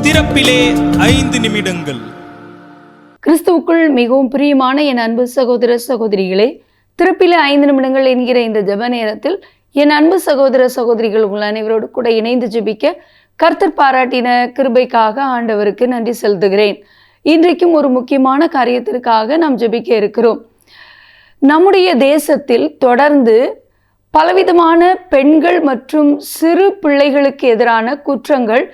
திறப்பிலே 5 நிமிடங்கள். கிறிஸ்துவுக்குள் மிகவும் பிரியமான என் அன்பு சகோதர சகோதரிகளே, திறப்பிலே 5 நிமிடங்கள் என்கிற இந்த ஜெப நேரத்தில் என் அன்பு சகோதர சகோதரிகள் உங்கள் அனைவரோடு கூட இணைந்து ஜெபிக்க கர்த்தர் பாராட்டின கிருபைக்காக ஆண்டவருக்கு நன்றி செலுத்துகிறேன். இன்றைக்கும் ஒரு முக்கியமான காரியத்திற்காக நாம் ஜெபிக்க இருக்கிறோம். நம்முடைய தேசத்தில் தொடர்ந்து பலவிதமான பெண்கள் மற்றும் சிறு பிள்ளைகளுக்கு எதிரான குற்றங்கள்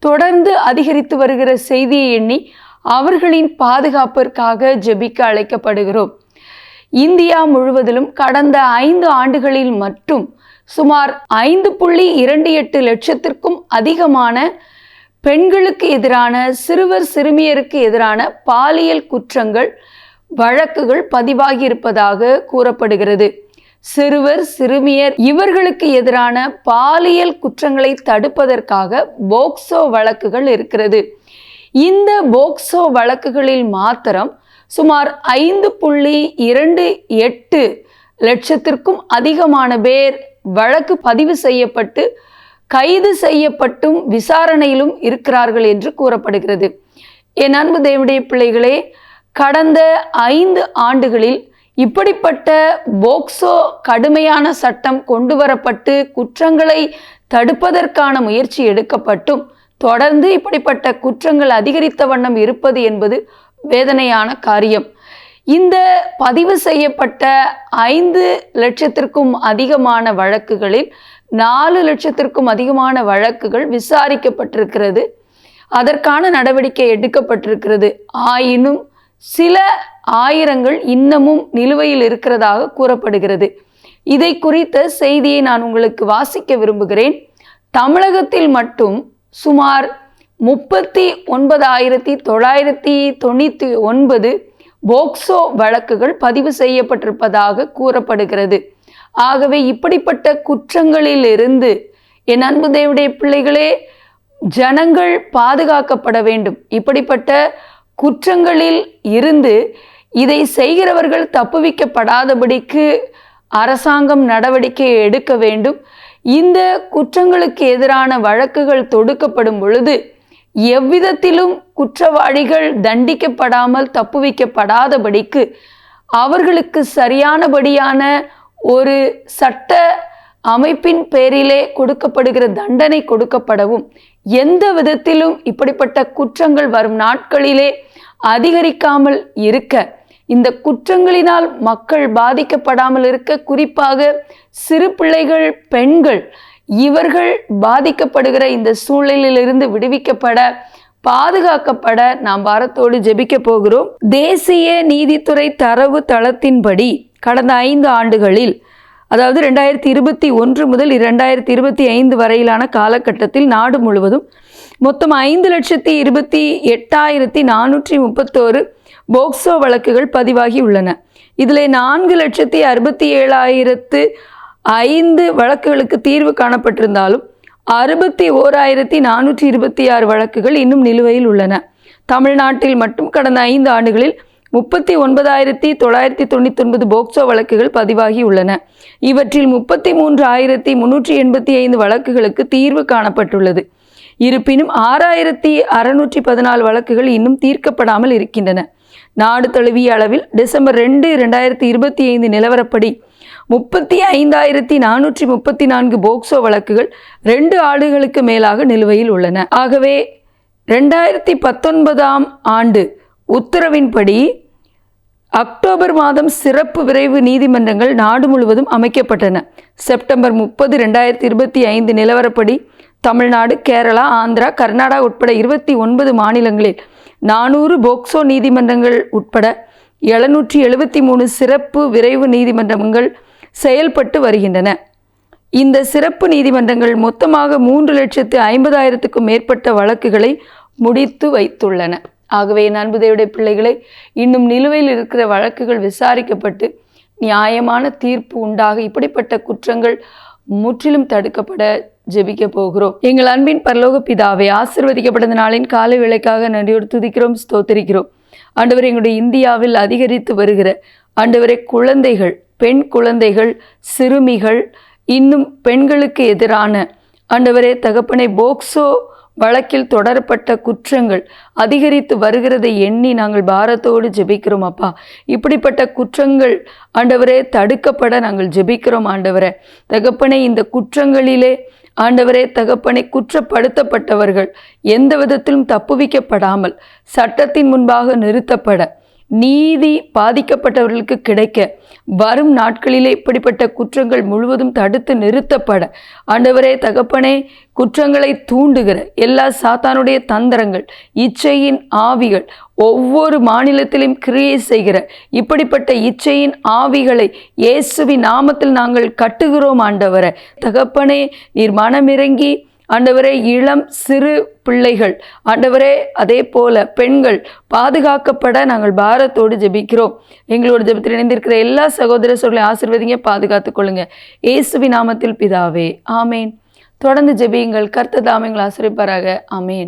தொடர்ந்து அதிகரித்து வருகிற செய்தியை எண்ணி அவர்களின் பாதுகாப்பிற்காக ஜெபிக்க அழைக்கப்படுகிறோம். இந்தியா முழுவதிலும் கடந்த 5 ஆண்டுகளில் மட்டும் சுமார் 5.28 லட்சத்திற்கும் அதிகமான பெண்களுக்கு எதிரான, சிறுவர் சிறுமியருக்கு எதிரான பாலியல் குற்றங்கள் வழக்குகள் பதிவாகி இருப்பதாக கூறப்படுகிறது. சிறுவர் சிறுமியர் இவர்களுக்கு எதிரான பாலியல் குற்றங்களை தடுப்பதற்காக போக்சோ வழக்குகள் இருக்கிறது. இந்த போக்சோ வழக்குகளில் மாத்திரம் சுமார் 5.28 லட்சத்திற்கும் அதிகமான பேர் வழக்கு பதிவு செய்யப்பட்டு கைது செய்யப்பட்டும் விசாரணையிலும் இருக்கிறார்கள் என்று கூறப்படுகிறது. என் அன்பு தேவனுடைய பிள்ளைகளே, கடந்த 5 ஆண்டுகளில் இப்படிப்பட்ட போக்சோ கடுமையான சட்டம் கொண்டு வரப்பட்டு குற்றங்களை தடுப்பதற்கான முயற்சி எடுக்கப்பட்டும் தொடர்ந்து இப்படிப்பட்ட குற்றங்கள் அதிகரித்த வண்ணம் இருப்பது என்பது வேதனையான காரியம். இந்த பதிவு செய்யப்பட்ட 5 லட்சத்திற்கும் அதிகமான வழக்குகளில் 4 லட்சத்திற்கும் அதிகமான வழக்குகள் விசாரிக்கப்பட்டிருக்கிறது. அதற்கான நடவடிக்கை எடுக்கப்பட்டிருக்கிறது. ஆயினும் சில ஆயிரங்கள் இன்னமும் நிலுவையில் இருக்கிறதாக கூறப்படுகிறது. இதை குறித்த செய்தியை நான் உங்களுக்கு வாசிக்க விரும்புகிறேன். தமிழகத்தில் மட்டும் சுமார் 39,999 போக்சோ வழக்குகள் பதிவு செய்யப்பட்டிருப்பதாக கூறப்படுகிறது. ஆகவே இப்படிப்பட்ட குற்றங்களிலிருந்து என் அன்பு தேவனுடைய பிள்ளைகளே, ஜனங்கள் பாதுகாக்கப்பட வேண்டும். இப்படிப்பட்ட குற்றங்களில் இருந்து இதை செய்கிறவர்கள் தப்புவிக்கப்படாதபடிக்கு அரசாங்கம் நடவடிக்கை எடுக்க வேண்டும். இந்த குற்றங்களுக்கு எதிரான வழக்குகள் தொடுக்கப்படும் பொழுது எவ்விதத்திலும் குற்றவாளிகள் தண்டிக்கப்படாமல் தப்புவிக்கப்படாதபடிக்கு அவர்களுக்கு சரியானபடியான ஒரு சட்ட அமைப்பின் பேரிலே கொடுக்கப்படுகிற தண்டனை கொடுக்கப்படவும், எந்த விதத்திலும் இப்படிப்பட்ட குற்றங்கள் வரும் நாட்களிலே அதிகரிக்காமல் இருக்க, இந்த குற்றங்களினால் மக்கள் பாதிக்கப்படாமல் இருக்க, குறிப்பாக சிறு பிள்ளைகள், பெண்கள் இவர்கள் பாதிக்கப்படுகிற இந்த சூழலிலிருந்து விடுவிக்கப்பட, பாதுகாக்கப்பட நாம் பாரத்தோடு ஜெபிக்க போகிறோம். தேசிய நீதித்துறை தரவு தளத்தின்படி கடந்த 5 ஆண்டுகளில், அதாவது 2021 முதல் 2025 வரையிலான காலகட்டத்தில் நாடு முழுவதும் மொத்தம் 5,28,431 போக்சோ வழக்குகள் பதிவாகி உள்ளன. இதில் 4,67,005 வழக்குகளுக்கு தீர்வு காணப்பட்டிருந்தாலும் 61,426 வழக்குகள் இன்னும் நிலுவையில் உள்ளன. தமிழ்நாட்டில் மட்டும் கடந்த 5 ஆண்டுகளில் 39,999 போக்சோ வழக்குகள் பதிவாகி உள்ளன. இவற்றில் 33,385 வழக்குகளுக்கு தீர்வு காணப்பட்டுள்ளது. இருப்பினும் 6,614 வழக்குகள் இன்னும் தீர்க்கப்படாமல் இருக்கின்றன. நாடு தழுவிய அளவில் டிசம்பர் 2, 2025 நிலவரப்படி 35,434 போக்சோ வழக்குகள் 2 ஆண்டுகளுக்கு மேலாக நிலுவையில் உள்ளன. ஆகவே 2019 ஆண்டு உத்தரவின்படி அக்டோபர் மாதம் சிறப்பு விரைவு நீதிமன்றங்கள் நாடு முழுவதும் அமைக்கப்பட்டன. செப்டம்பர் 30, 2025 நிலவரப்படி தமிழ்நாடு, கேரளா, ஆந்திரா, கர்நாடகா உட்பட 29 மாநிலங்களில் 400 போக்சோ நீதிமன்றங்கள் உட்பட 773 சிறப்பு விரைவு நீதிமன்றங்கள் செயல்பட்டு வருகின்றன. இந்த சிறப்பு நீதிமன்றங்கள் மொத்தமாக 3,50,000க்கும் மேற்பட்ட வழக்குகளை முடித்து வைத்துள்ளன. ஆகவே அன்பு தேவனுடைய பிள்ளைகளை, இன்னும் நிலுவையில் இருக்கிற வழக்குகள் விசாரிக்கப்பட்டு நியாயமான தீர்ப்பு உண்டாக இப்படிப்பட்ட குற்றங்கள் முற்றிலும் தடுக்கப்பட ஜெபிக்க போகிறோம். எங்கள் அன்பின் பரலோக பிதாவே, ஆசீர்வதிக்கப்பட்ட நாளின் காலை வேளைக்காக நன்றியோடு துதிக்கிறோம், ஸ்தோத்திரிக்கிறோம். ஆண்டவரே, எங்களுடைய இந்தியாவில் அதிகரித்து வருகிற ஆண்டவரே குழந்தைகள் பெண் குழந்தைகள், சிறுமிகள், இன்னும் பெண்களுக்கு எதிரான ஆண்டவரே தகப்பனே போக்சோ வழக்கில் தொடரப்பட்ட குற்றங்கள் அதிகரித்து வருகிறதை எண்ணி நாங்கள் பாரத்தோடு ஜெபிக்கிறோம் அப்பா. இப்படிப்பட்ட குற்றங்கள் ஆண்டவரே தடுக்கப்பட நாங்கள் ஜெபிக்கிறோம் ஆண்டவரே. தகப்பனே இந்த குற்றங்களிலே ஆண்டவரே தகப்பனை குற்றப்படுத்தப்பட்டவர்கள் எந்த விதத்திலும் தப்புவிக்கப்படாமல் சட்டத்தின் முன்பாக நிறுத்தப்பட, நீதி பாதிக்கப்பட்டவர்களுக்கு கிடைக்க, வரும் நாட்களிலே இப்படிப்பட்ட குற்றங்கள் முழுவதும் தடுத்து நிறுத்தப்பட ஆண்டவரே தகப்பனே குற்றங்களை தூண்டுகிற எல்லா சாத்தானுடைய தந்திரங்கள், இச்சையின் ஆவிகள், ஒவ்வொரு மாநிலத்திலும் கிரியை செய்கிற இப்படிப்பட்ட இச்சையின் ஆவிகளை இயேசுவின் நாமத்தில் நாங்கள் கட்டுகிறோம் ஆண்டவரே. தகப்பனே நீர் மனமிறங்கி ஆண்டவரே இளம் சிறு பிள்ளைகள் ஆண்டவரே அதே போல பெண்கள் பாதுகாக்கப்பட நாங்கள் பாரத்தோடு ஜெபிக்கிறோம். எங்களோட ஜெபத்தில் இணைந்திருக்கிற எல்லா சகோதர சகோதரிகளை ஆசீர்வதிங்க, பாதுகாத்துக் கொள்ளுங்க. இயேசுவின் நாமத்தில் பிதாவே, ஆமேன். தொடர்ந்து ஜெபியுங்கள். கர்த்தர் தாமே உங்களை ஆசீர்வதிப்பாராக. ஆமேன்.